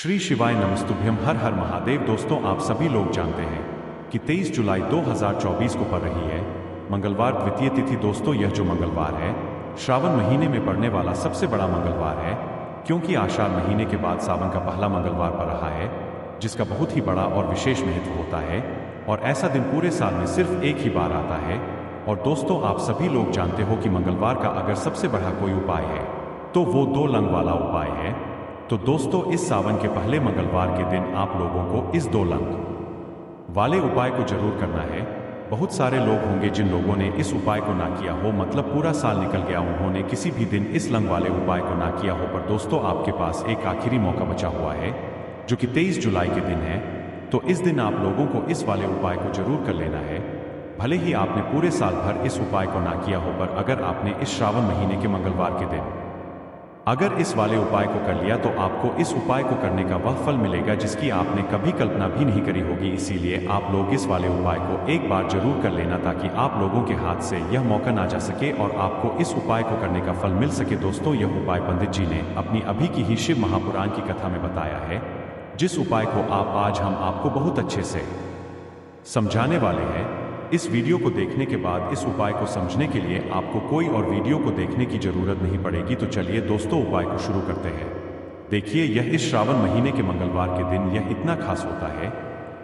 श्री शिवाय नमस्तुभ्यम। हर हर महादेव। दोस्तों, आप सभी लोग जानते हैं कि 23 जुलाई 2024 को पड़ रही है मंगलवार द्वितीय तिथि। दोस्तों, यह जो मंगलवार है श्रावण महीने में पड़ने वाला सबसे बड़ा मंगलवार है, क्योंकि आषाढ़ महीने के बाद सावन का पहला मंगलवार पड़ रहा है, जिसका बहुत ही बड़ा और विशेष महत्व होता है। और ऐसा दिन पूरे साल में सिर्फ एक ही बार आता है। और दोस्तों, आप सभी लोग जानते हो कि मंगलवार का अगर सबसे बड़ा कोई उपाय है तो वो दो लंग वाला उपाय है। तो दोस्तों, इस सावन के पहले मंगलवार के दिन आप लोगों को इस दो लंग वाले उपाय को जरूर करना है। बहुत सारे लोग होंगे जिन लोगों ने इस उपाय को ना किया हो, मतलब पूरा साल निकल गया, उन्होंने किसी भी दिन इस लंग वाले उपाय को ना किया हो। पर दोस्तों, आपके पास एक आखिरी मौका बचा हुआ है, जो कि 23 जुलाई के दिन है। तो इस दिन आप लोगों को इस वाले उपाय को जरूर कर लेना है। भले ही आपने पूरे साल भर इस उपाय को ना किया हो, पर अगर आपने इस श्रावण महीने के मंगलवार के दिन अगर इस वाले उपाय को कर लिया, तो आपको इस उपाय को करने का वह फल मिलेगा जिसकी आपने कभी कल्पना भी नहीं करी होगी। इसीलिए आप लोग इस वाले उपाय को एक बार जरूर कर लेना, ताकि आप लोगों के हाथ से यह मौका ना जा सके और आपको इस उपाय को करने का फल मिल सके। दोस्तों, यह उपाय पंडित जी ने अपनी अभी की ही शिव महापुराण की कथा में बताया है, जिस उपाय को आज हम आपको बहुत अच्छे से समझाने वाले हैं। इस वीडियो को देखने के बाद इस उपाय को समझने के लिए आपको कोई और वीडियो को देखने की जरूरत नहीं पड़ेगी। तो चलिए दोस्तों, उपाय को शुरू करते हैं। देखिए, यह इस श्रावण महीने के मंगलवार के दिन यह इतना खास होता है,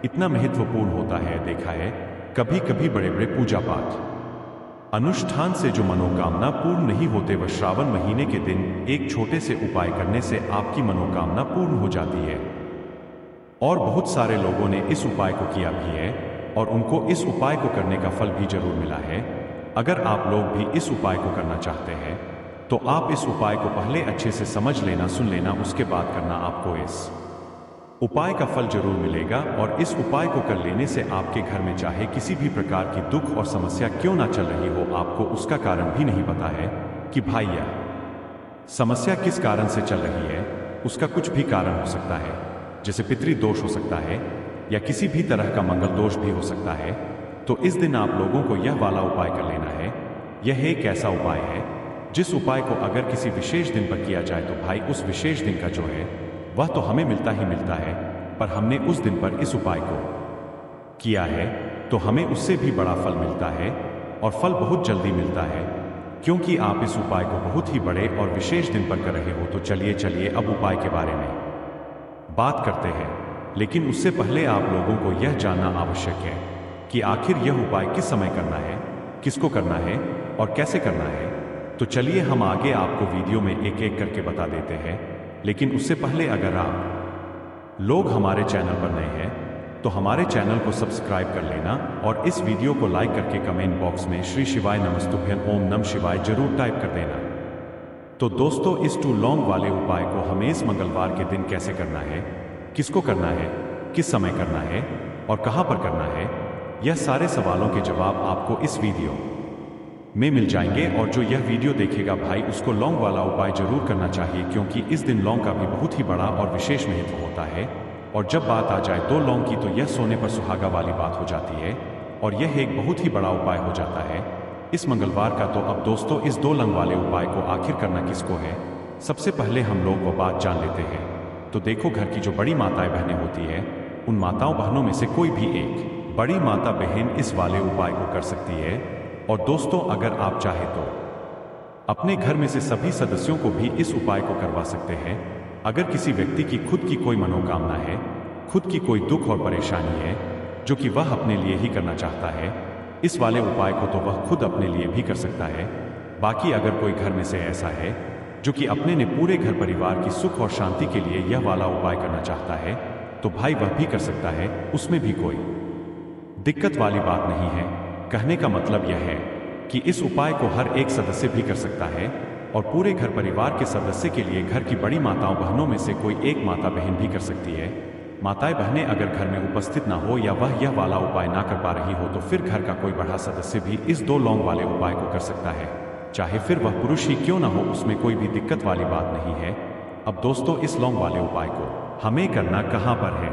इतना महत्वपूर्ण होता है। देखा है कभी कभी बड़े बड़े पूजा पाठ अनुष्ठान से जो मनोकामना पूर्ण नहीं होते, वह श्रावण महीने के दिन एक छोटे से उपाय करने से आपकी मनोकामना पूर्ण हो जाती है। और बहुत सारे लोगों ने इस उपाय को किया भी है और उनको इस उपाय को करने का फल भी जरूर मिला है। अगर आप लोग भी इस उपाय को करना चाहते हैं, तो आप इस उपाय को पहले अच्छे से समझ लेना, सुन लेना, उसके बाद करना। आपको इस उपाय का फल जरूर मिलेगा। और इस उपाय को कर लेने से आपके घर में चाहे किसी भी प्रकार की दुख और समस्या क्यों ना चल रही हो, आपको उसका कारण भी नहीं पता है कि भाई यह समस्या किस कारण से चल रही है। उसका कुछ भी कारण हो सकता है, जैसे पितृदोष हो सकता है या किसी भी तरह का मंगल दोष भी हो सकता है। तो इस दिन आप लोगों को यह वाला उपाय कर लेना है। यह एक ऐसा उपाय है जिस उपाय को अगर किसी विशेष दिन पर किया जाए, तो भाई उस विशेष दिन का जो है वह तो हमें मिलता ही मिलता है। पर हमने उस दिन पर इस उपाय को किया है तो हमें उससे भी बड़ा फल मिलता है, और फल बहुत जल्दी मिलता है, क्योंकि आप इस उपाय को बहुत ही बड़े और विशेष दिन पर कर रहे हो। तो चलिए अब उपाय के बारे में बात करते हैं। लेकिन उससे पहले आप लोगों को यह जानना आवश्यक है कि आखिर यह उपाय किस समय करना है, किसको करना है और कैसे करना है। तो चलिए हम आगे आपको वीडियो में एक एक करके बता देते हैं। लेकिन उससे पहले अगर आप लोग हमारे चैनल पर नए हैं, तो हमारे चैनल को सब्सक्राइब कर लेना और इस वीडियो को लाइक करके कमेंट बॉक्स में श्री शिवाय नमस्तुभ्यम ओम नमः शिवाय जरूर टाइप कर देना। तो दोस्तों, इस टू लॉन्ग वाले उपाय को हमें इस मंगलवार के दिन कैसे करना है, किसको करना है, किस समय करना है और कहां पर करना है, यह सारे सवालों के जवाब आपको इस वीडियो में मिल जाएंगे। और जो यह वीडियो देखेगा भाई, उसको लौंग वाला उपाय जरूर करना चाहिए, क्योंकि इस दिन लौंग का भी बहुत ही बड़ा और विशेष महत्व होता है। और जब बात आ जाए दो लौंग की, तो यह सोने पर सुहागा वाली बात हो जाती है और यह एक बहुत ही बड़ा उपाय हो जाता है इस मंगलवार का। तो अब दोस्तों, इस दो लौंग वाले उपाय को आखिर करना किसको है, सबसे पहले हम लोग वो बात जान लेते हैं। तो देखो, घर की जो बड़ी माताएं बहनें होती है, उन माताओं बहनों में से कोई भी एक बड़ी माता बहन इस वाले उपाय को कर सकती है। और दोस्तों, अगर आप चाहे तो अपने घर में से सभी सदस्यों को भी इस उपाय को करवा सकते हैं। अगर किसी व्यक्ति की खुद की कोई मनोकामना है, खुद की कोई दुख और परेशानी है जो कि वह अपने लिए ही करना चाहता है, इस वाले उपाय को तो वह खुद अपने लिए भी कर सकता है। बाकी अगर कोई घर में से ऐसा है जो कि अपने ने पूरे घर परिवार की सुख और शांति के लिए यह वाला उपाय करना चाहता है, तो भाई वह भी कर सकता है। उसमें भी कोई दिक्कत वाली बात नहीं है। कहने का मतलब यह है कि इस उपाय को हर एक सदस्य भी कर सकता है, और पूरे घर परिवार के सदस्य के लिए घर की बड़ी माताओं बहनों में से कोई एक माता बहन भी कर सकती है। माताएं बहनें अगर घर में उपस्थित ना हो या वह यह वाला उपाय ना कर पा रही हो, तो फिर घर का कोई बड़ा सदस्य भी इस दो लौंग वाले उपाय को कर सकता है, चाहे फिर वह पुरुष ही क्यों ना हो। उसमें कोई भी दिक्कत वाली बात नहीं है। अब दोस्तों, इस लौंग वाले उपाय को हमें करना कहां पर है?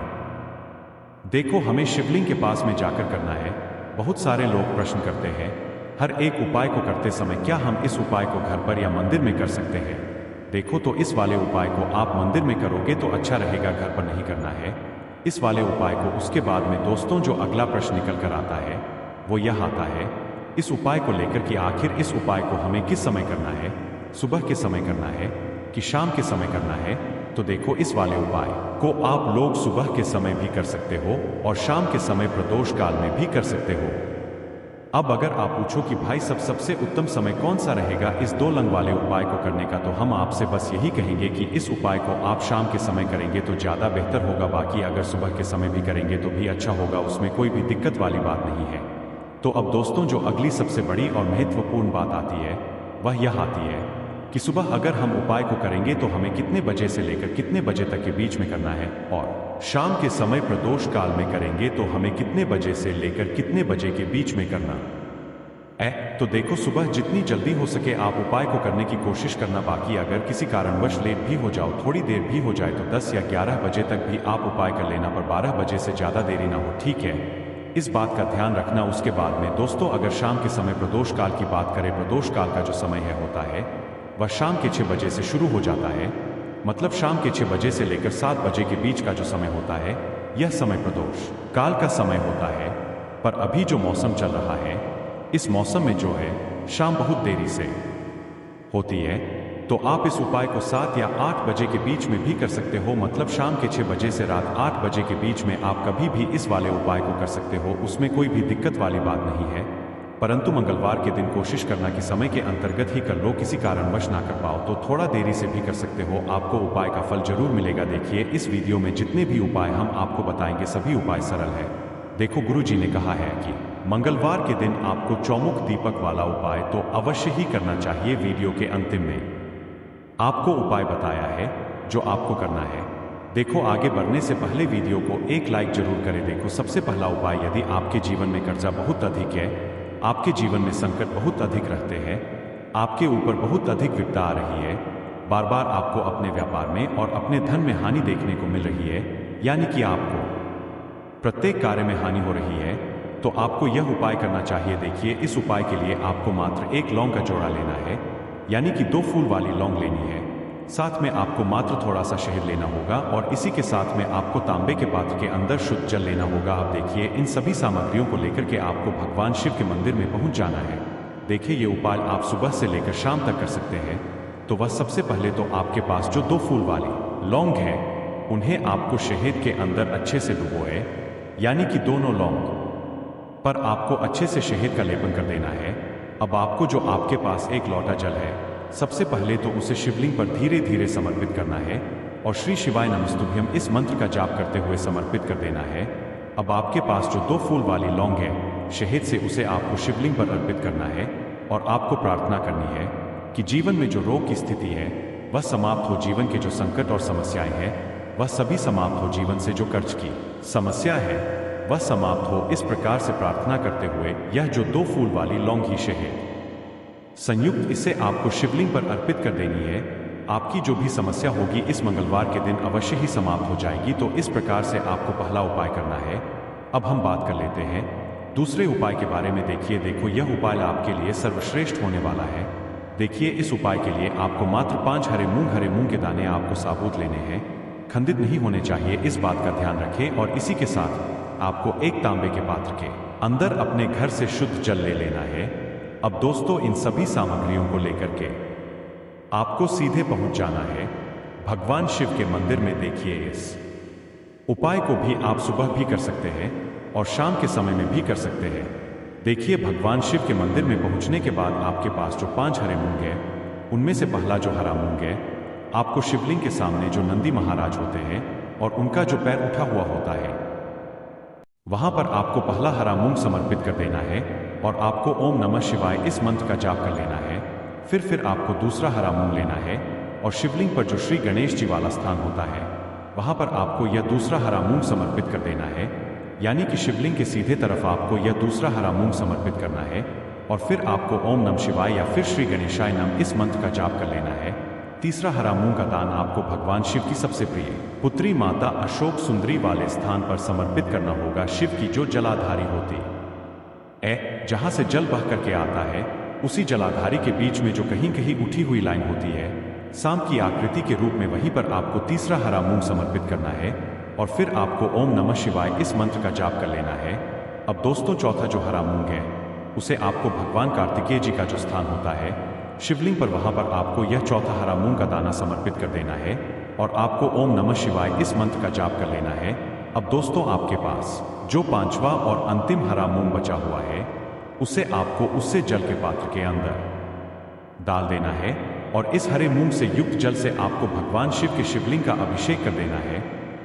देखो, हमें शिवलिंग के पास में जाकर करना है। बहुत सारे लोग प्रश्न करते हैं, हर एक उपाय को करते समय क्या हम इस उपाय को घर पर या मंदिर में कर सकते हैं? देखो तो इस वाले उपाय को आप मंदिर में करोगे तो अच्छा रहेगा, घर पर नहीं करना है इस वाले उपाय को। उसके बाद में दोस्तों जो अगला प्रश्न निकल कर आता है वो यह आता है इस उपाय को लेकर कि आखिर इस उपाय को हमें किस समय करना है, सुबह के समय करना है कि शाम के समय करना है। तो देखो इस वाले उपाय को आप लोग सुबह के समय भी कर सकते हो और शाम के समय प्रदोष काल में भी कर सकते हो। अब अगर आप पूछो कि भाई सबसे उत्तम समय कौन सा रहेगा इस 2 लंग वाले उपाय को करने का, तो हम आपसे बस यही कहेंगे कि इस उपाय को आप शाम के समय करेंगे तो ज़्यादा बेहतर होगा। बाकी अगर सुबह के समय भी करेंगे तो भी अच्छा होगा, उसमें कोई भी दिक्कत वाली बात नहीं है। तो अब दोस्तों जो अगली सबसे बड़ी और महत्वपूर्ण बात आती है वह यह आती है कि सुबह अगर हम उपाय को करेंगे तो हमें कितने बजे से लेकर कितने बजे तक के बीच में करना है, और शाम के समय प्रदोष काल में करेंगे तो हमें कितने बजे से लेकर कितने बजे के बीच में करना है। तो देखो सुबह जितनी जल्दी हो सके आप उपाय को करने की कोशिश करना। बाकी अगर किसी कारणवश लेट भी हो जाओ, थोड़ी देर भी हो जाए तो 10 या 11 बजे तक भी आप उपाय कर लेना, पर 12 बजे से ज़्यादा देरी ना हो, ठीक है, इस बात का ध्यान रखना। उसके बाद में दोस्तों अगर शाम के समय प्रदोष काल की बात करें, प्रदोष काल का जो समय है होता है वह शाम के 6 बजे से शुरू हो जाता है, मतलब शाम के 6 बजे से लेकर 7 बजे के बीच का जो समय होता है यह समय प्रदोष काल का समय होता है। पर अभी जो मौसम चल रहा है इस मौसम में जो है शाम बहुत देरी से होती है, तो आप इस उपाय को 7 या 8 बजे के बीच में भी कर सकते हो, मतलब शाम के 6 बजे से रात 8 बजे के बीच में आप कभी भी इस वाले उपाय को कर सकते हो, उसमें कोई भी दिक्कत वाली बात नहीं है। परंतु मंगलवार के दिन कोशिश करना कि समय के अंतर्गत ही कर लो, किसी कारणवश ना कर पाओ तो थोड़ा देरी से भी कर सकते हो, आपको उपाय का फल जरूर मिलेगा। देखिए इस वीडियो में जितने भी उपाय हम आपको बताएंगे सभी उपाय सरल है। देखो गुरुजी ने कहा है कि मंगलवार के दिन आपको चौमुख दीपक वाला उपाय तो अवश्य ही करना चाहिए। वीडियो के अंतिम में आपको उपाय बताया है जो आपको करना है। देखो आगे बढ़ने से पहले वीडियो को एक लाइक जरूर करें। देखो सबसे पहला उपाय, यदि आपके जीवन में कर्जा बहुत अधिक है, आपके जीवन में संकट बहुत अधिक रहते हैं, आपके ऊपर बहुत अधिक विपदा आ रही है, बार बार आपको अपने व्यापार में और अपने धन में हानि देखने को मिल रही है, यानी कि आपको प्रत्येक कार्य में हानि हो रही है, तो आपको यह उपाय करना चाहिए। देखिए इस उपाय के लिए आपको मात्र 1 लौंग का जोड़ा लेना है, यानी कि 2 फूल वाली लौंग लेनी है। साथ में आपको मात्र थोड़ा सा शहद लेना होगा और इसी के साथ में आपको तांबे के पात्र के अंदर शुद्ध जल लेना होगा। आप देखिए इन सभी सामग्रियों को लेकर के आपको भगवान शिव के मंदिर में पहुंच जाना है। देखिए ये उपाय आप सुबह से लेकर शाम तक कर सकते हैं। तो वह सबसे पहले तो आपके पास जो 2 फूल वाली लौंग है उन्हें आपको शहद के अंदर अच्छे से डुबोए, यानी कि दोनों लौंग पर आपको अच्छे से शहद का लेपन कर देना है। अब आपको जो आपके पास 1 लोटा जल है, सबसे पहले तो उसे शिवलिंग पर धीरे धीरे समर्पित करना है और श्री शिवाय नमस्तुभ्यम इस मंत्र का जाप करते हुए समर्पित कर देना है। अब आपके पास जो 2 फूल वाली लौंग है शहद से, उसे आपको शिवलिंग पर अर्पित करना है और आपको प्रार्थना करनी है कि जीवन में जो रोग की स्थिति है वह समाप्त हो, जीवन के जो संकट और समस्याएं हैं वह सभी समाप्त हो, जीवन से जो कर्ज की समस्या है वह समाप्त हो। इस प्रकार से प्रार्थना करते हुए यह जो 2 फूल वाली लौंग ही शहद संयुक्त इसे आपको शिवलिंग पर अर्पित कर देनी है। आपकी जो भी समस्या होगी इस मंगलवार के दिन अवश्य ही समाप्त हो जाएगी। तो इस प्रकार से आपको पहला उपाय करना है। अब हम बात कर लेते हैं दूसरे उपाय के बारे में। देखो यह उपाय आपके लिए सर्वश्रेष्ठ होने वाला है। देखिए इस उपाय के लिए आपको मात्र 5 हरे मूंग के दाने आपको साबुत लेने हैं, खंडित नहीं होने चाहिए, इस बात का ध्यान रखें। और इसी के साथ आपको 1 तांबे के पात्र के अंदर अपने घर से शुद्ध जल ले लेना है। अब दोस्तों इन सभी सामग्रियों को लेकर के आपको सीधे पहुंच जाना है भगवान शिव के मंदिर में। देखिए इस उपाय को भी आप सुबह भी कर सकते हैं और शाम के समय में भी कर सकते हैं। देखिए भगवान शिव के मंदिर में पहुंचने के बाद आपके पास जो 5 हरे मूंग है उनमें से पहला जो हरा मूंग है आपको शिवलिंग के सामने जो नंदी महाराज होते हैं और उनका जो पैर उठा हुआ होता है वहां पर आपको पहला हरा मूंग समर्पित कर देना है और आपको ओम नमः शिवाय इस मंत्र का जाप कर लेना है। फिर आपको दूसरा हरा मूंग लेना है और शिवलिंग पर जो श्री गणेश जी वाला स्थान होता है वहां पर आपको यह दूसरा हरा मूंग समर्पित कर देना है, यानी कि शिवलिंग के सीधे तरफ आपको यह दूसरा हरा मूंग समर्पित करना है। और फिर आपको ओम नमः शिवाय या फिर श्री गणेशाय नमः इस मंत्र का जाप कर लेना है। तीसरा हरा मूंग का दान आपको भगवान शिव की सबसे प्रिय पुत्री माता अशोक सुंदरी वाले स्थान पर समर्पित करना होगा। शिव की जो जलाधारी होती है, जहां से जल बह करके आता है, उसी जलाधारी के बीच में जो कहीं कहीं उठी हुई लाइन होती है, सांप की आकृति के रूप में वहीं पर आपको तीसरा हरा मूंग समर्पित करना है और फिर आपको ओम नमः शिवाय इस मंत्र का जाप कर लेना है। अब दोस्तों चौथा जो हरा मूंग है उसे आपको भगवान कार्तिकेय जी का जो स्थान होता है शिवलिंग पर, वहां पर आपको यह चौथा हरा मूंग का दाना समर्पित कर देना है और आपको ओम नमः शिवाय इस मंत्र का जाप कर लेना है। अब दोस्तों आपके पास जो पांचवा और अंतिम हरा मूंग बचा हुआ है उसे आपको उससे जल के पात्र के अंदर डाल देना है और इस हरे मूंग से युक्त जल से आपको भगवान शिव के शिवलिंग का अभिषेक कर देना है।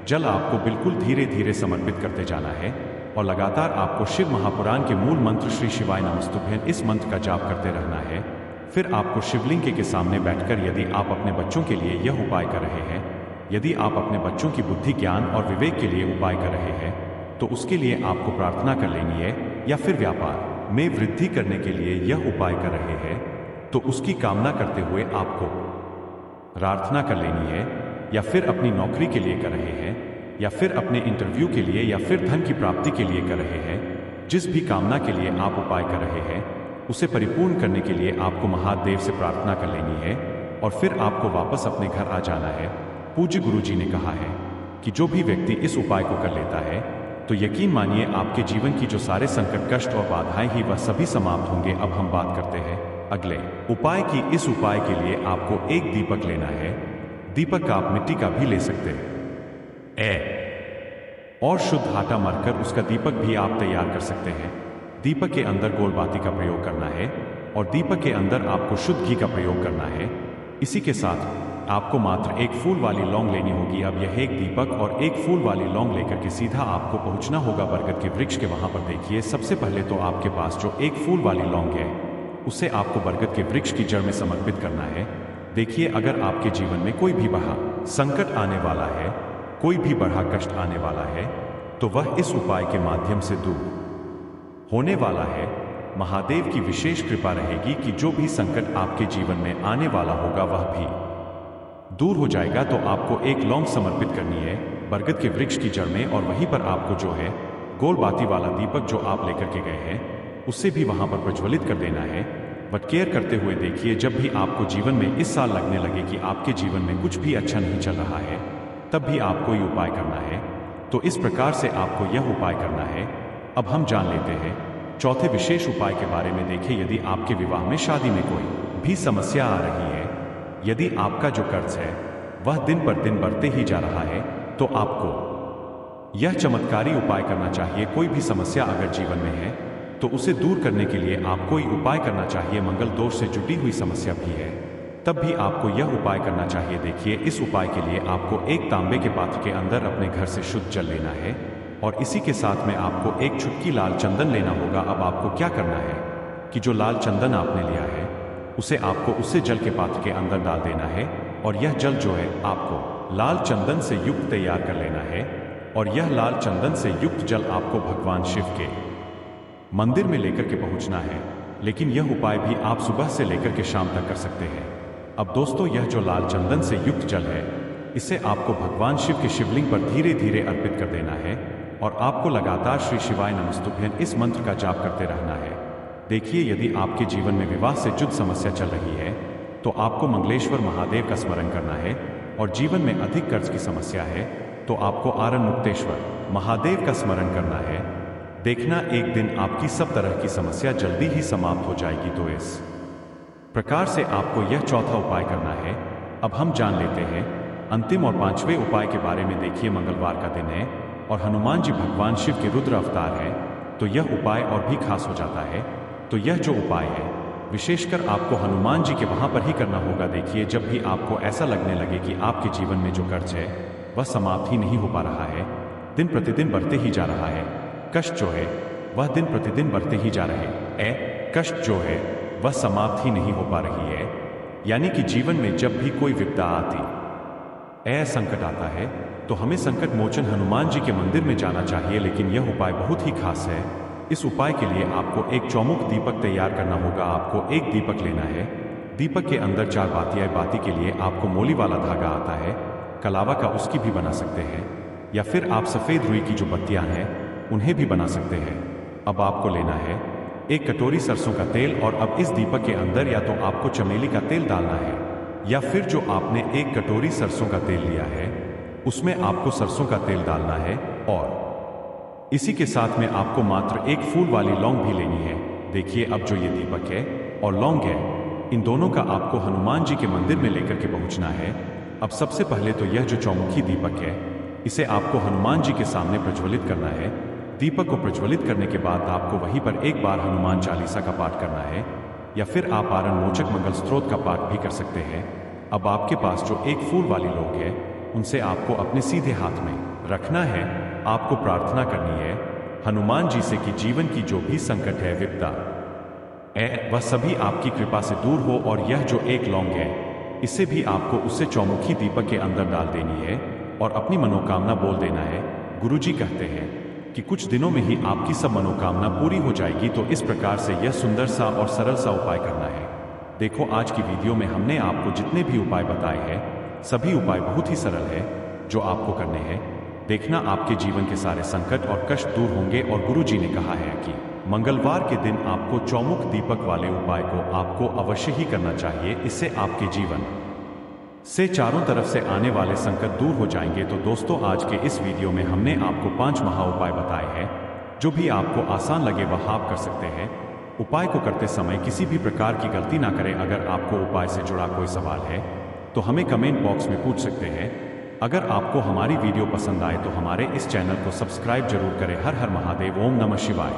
जल आपको बिल्कुल धीरे धीरे समर्पित करते जाना है और लगातार आपको शिव महापुराण के मूल मंत्र श्री शिवाय नमस्तुभ्यं इस मंत्र का जाप करते रहना है। फिर आपको शिवलिंग के सामने बैठकर यदि आप अपने बच्चों के लिए यह उपाय कर रहे हैं, यदि आप अपने बच्चों की बुद्धि ज्ञान और विवेक के लिए उपाय कर रहे हैं तो उसके लिए आपको प्रार्थना कर लेनी है, या फिर व्यापार में वृद्धि करने के लिए यह उपाय कर रहे हैं तो उसकी कामना करते हुए आपको प्रार्थना कर लेनी है, या फिर अपनी नौकरी के लिए कर रहे हैं, या फिर अपने इंटरव्यू के लिए, या फिर धन की प्राप्ति के लिए कर रहे हैं। जिस भी कामना के लिए आप उपाय कर रहे हैं उसे परिपूर्ण करने के लिए आपको महादेव से प्रार्थना कर लेनी है और फिर आपको वापस अपने घर आ जाना है। पूज्य गुरु जी ने कहा है कि जो भी व्यक्ति इस उपाय को कर लेता है तो यकीन मानिए आपके जीवन की जो सारे संकट, कष्ट और बाधाएं ही वह सभी समाप्त होंगे। अब हम बात करते हैं अगले उपाय की। इस उपाय के लिए आपको एक दीपक लेना है। दीपक आप मिट्टी का भी ले सकते हैं और शुद्ध आटा मरकर उसका दीपक भी आप तैयार कर सकते हैं। दीपक के अंदर गोल बाती का प्रयोग करना है और दीपक के अंदर आपको शुद्ध घी का प्रयोग करना है। इसी के साथ आपको मात्र एक फूल वाली लौंग लेनी होगी। अब यह एक दीपक और एक फूल वाली लौंग लेकर के सीधा आपको पहुंचना होगा बरगद के वृक्ष के। वहां पर देखिए सबसे पहले तो आपके पास जो एक फूल वाली लौंग है उसे आपको बरगद के वृक्ष की जड़ में समर्पित करना है। देखिए अगर आपके जीवन में कोई भी बड़ा संकट आने वाला है, कोई भी बड़ा कष्ट आने वाला है तो वह इस उपाय के माध्यम से दूर होने वाला है। महादेव की विशेष कृपा रहेगी कि जो भी संकट आपके जीवन में आने वाला होगा वह भी दूर हो जाएगा। तो आपको एक लौंग समर्पित करनी है बरगद के वृक्ष की जड़ में और वहीं पर आपको जो है गोल बाती वाला दीपक जो आप लेकर के गए हैं उससे भी वहां पर प्रज्वलित कर देना है। बट केयर करते हुए देखिए जब भी आपको जीवन में इस साल लगने लगे कि आपके जीवन में कुछ भी अच्छा नहीं चल रहा है तब भी आपको ये उपाय करना है। तो इस प्रकार से आपको यह उपाय करना है। अब हम जान लेते हैं चौथे विशेष उपाय के बारे में। देखिए यदि आपके विवाह में, शादी में कोई भी समस्या आ रही है, यदि आपका जो कर्ज है वह दिन पर दिन बढ़ते ही जा रहा है तो आपको यह चमत्कारी उपाय करना चाहिए। कोई भी समस्या अगर जीवन में है तो उसे दूर करने के लिए आपको ये उपाय करना चाहिए। मंगल दोष से जुड़ी हुई समस्या भी है तब भी आपको यह उपाय करना चाहिए। देखिए इस उपाय के लिए आपको एक तांबे के पात्र के अंदर अपने घर से शुद्ध जल लेना है और इसी के साथ में आपको एक चुटकी लाल चंदन लेना होगा। अब आपको क्या करना है कि जो लाल चंदन आपने लिया है उसे आपको उससे जल के पात्र के अंदर डाल देना है और यह जल जो है आपको लाल चंदन से युक्त तैयार कर लेना है और यह लाल चंदन से युक्त जल आपको भगवान शिव के मंदिर में लेकर के पहुंचना है। लेकिन यह उपाय भी आप सुबह से लेकर के शाम तक कर सकते हैं। अब दोस्तों यह जो लाल चंदन से युक्त जल है इसे आपको भगवान शिव के शिवलिंग पर धीरे धीरे अर्पित कर देना है और आपको लगातार श्री शिवाय नमस्तुभ्यं इस मंत्र का जाप करते रहना है। देखिए यदि आपके जीवन में विवाह से जुड़ समस्या चल रही है तो आपको मंगलेश्वर महादेव का स्मरण करना है और जीवन में अधिक कर्ज की समस्या है तो आपको आरण मुक्तेश्वर महादेव का स्मरण करना है। देखना एक दिन आपकी सब तरह की समस्या जल्दी ही समाप्त हो जाएगी। तो इस प्रकार से आपको यह चौथा उपाय करना है। अब हम जान लेते हैं अंतिम और पांचवें उपाय के बारे में। देखिए मंगलवार का दिन है और हनुमान जी भगवान शिव के रुद्र अवतार है तो यह उपाय और भी खास हो जाता है। तो यह जो उपाय है विशेषकर आपको हनुमान जी के वहां पर ही करना होगा। देखिए जब भी आपको ऐसा लगने लगे कि आपके जीवन में जो कर्ज है वह समाप्त ही नहीं हो पा रहा है, दिन प्रतिदिन बढ़ते ही जा रहा है, कष्ट जो है वह दिन प्रतिदिन बढ़ते ही जा रहे हैं, कष्ट जो है वह समाप्त ही नहीं हो पा रही है, यानी कि जीवन में जब भी कोई विपदा आती संकट आता है तो हमें संकट मोचन हनुमान जी के मंदिर में जाना चाहिए। लेकिन यह उपाय बहुत ही खास है। इस उपाय के लिए आपको एक चौमुख दीपक तैयार करना होगा। आपको एक दीपक लेना है। दीपक के अंदर 4 बातियां, बाती के लिए आपको मोली वाला धागा आता है, कलावा का उसकी भी बना सकते हैं, या फिर आप सफेद रुई की जो बत्तियां हैं उन्हें भी बना सकते हैं। अब आपको लेना है एक कटोरी सरसों का तेल और अब इस दीपक के अंदर या तो आपको चमेली का तेल डालना है या फिर जो आपने एक कटोरी सरसों का तेल लिया है उसमें आपको सरसों का तेल डालना है और इसी के साथ में आपको मात्र एक फूल वाली लौंग भी लेनी है। देखिए अब जो ये दीपक है और लौंग है, इन दोनों का आपको हनुमान जी के मंदिर में लेकर के पहुंचना है। अब सबसे पहले तो यह जो चौमुखी दीपक है इसे आपको हनुमान जी के सामने प्रज्वलित करना है। दीपक को प्रज्वलित करने के बाद आपको वहीं पर एक बार हनुमान चालीसा का पाठ करना है या फिर आप आरण मोचक मंगल स्त्रोत का पाठ भी कर सकते हैं। अब आपके पास जो एक फूल वाली लौंग है उनसे आपको अपने सीधे हाथ में रखना है। आपको प्रार्थना करनी है हनुमान जी से कि जीवन की जो भी संकट है विपदा वह सभी आपकी कृपा से दूर हो। और यह जो एक लौंग है इसे भी आपको उससे चौमुखी दीपक के अंदर डाल देनी है और अपनी मनोकामना बोल देना है। गुरुजी कहते हैं कि कुछ दिनों में ही आपकी सब मनोकामना पूरी हो जाएगी। तो इस प्रकार से यह सुंदर सा और सरल सा उपाय करना है। देखो आज की वीडियो में हमने आपको जितने भी उपाय बताए हैं सभी उपाय बहुत ही सरल है जो आपको करने हैं। देखना आपके जीवन के सारे संकट और कष्ट दूर होंगे। और गुरुजी ने कहा है कि मंगलवार के दिन आपको चौमुख दीपक वाले उपाय को आपको अवश्य ही करना चाहिए। इससे आपके जीवन से चारों तरफ से आने वाले संकट दूर हो जाएंगे। तो दोस्तों आज के इस वीडियो में हमने आपको 5 महा उपाय बताए हैं। जो भी आपको आसान लगे वह आप कर सकते हैं। उपाय को करते समय किसी भी प्रकार की गलती ना करें। अगर आपको उपाय से जुड़ा कोई सवाल है तो हमें कमेंट बॉक्स में पूछ सकते हैं। अगर आपको हमारी वीडियो पसंद आए तो हमारे इस चैनल को सब्सक्राइब जरूर करें। हर हर महादेव, ओम नमः शिवाय।